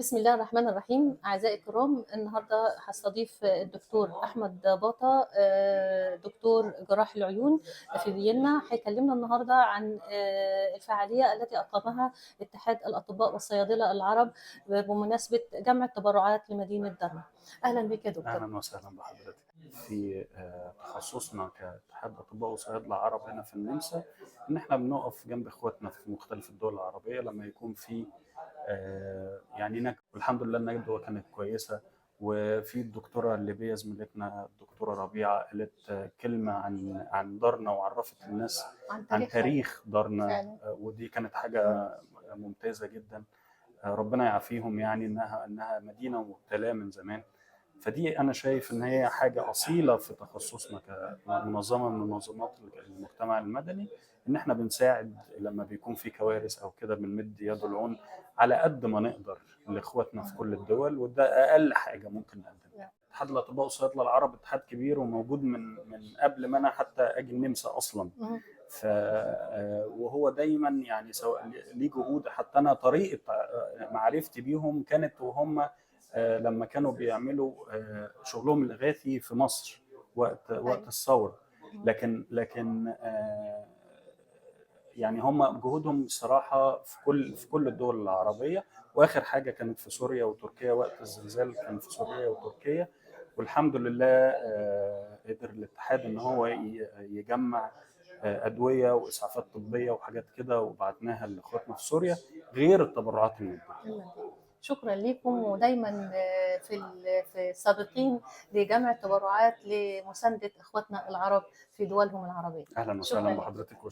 بسم الله الرحمن الرحيم. أعزائي الكرام، النهاردة هستضيف الدكتور أحمد باطة، دكتور جراح العيون في فيينا. هيكلمنا النهاردة عن الفعالية التي أقامها اتحاد الأطباء والصيادلة العرب بمناسبة جمع التبرعات لمدينة درنا. أهلا بك يا دكتور. اهلا وسهلا بحضرتك. في تخصصنا كاتحاد اطباء وصيادله عرب هنا في النمسا، ان احنا بنقف جنب اخواتنا في مختلف الدول العربيه لما يكون في يعني نكبه، والحمد لله النكبه كانت كويسه. وفي الدكتوره الليبيه زميلتنا الدكتوره ربيعه قالت كلمه عن دارنا، وعرفت الناس عن عن تاريخها. تاريخ دارنا، فعلا. ودي كانت حاجه ممتازه جدا. ربنا يعافيهم، يعني انها مدينه مبتلاه من زمان. فدي انا شايف ان هي حاجه اصيله في تخصصنا كمنظمه من منظمات المجتمع المدني، ان احنا بنساعد لما بيكون في كوارث او كده، بنمد يد العون على قد ما نقدر لاخواتنا في كل الدول، وده اقل حاجه ممكن نقدمها. اتحاد الاطباء والصيادله العرب اتحاد كبير وموجود من قبل ما انا حتى اجي النمسا اصلا. ف وهو دايما يعني سواء ليه جهود، حتى انا طريقه معرفتي بيهم كانت وهم لما كانوا بيعملوا شغلهم الإغاثي في مصر وقت أيوة. الثورة. لكن يعني هم جهودهم الصراحة في كل الدول العربية، وآخر حاجة كانت في سوريا وتركيا وقت الزلزال، كان في سوريا وتركيا. والحمد لله قدر الاتحاد ان هو يجمع ادويه واسعافات طبيه وحاجات كده، وبعتناها لاخواتنا في سوريا، غير التبرعات الماديه. شكرا لكم، ودايما في السابقين لجمع التبرعات لمساندة اخواتنا العرب في دولهم العربية. اهلا شكرا وسهلا لكم. بحضرتك.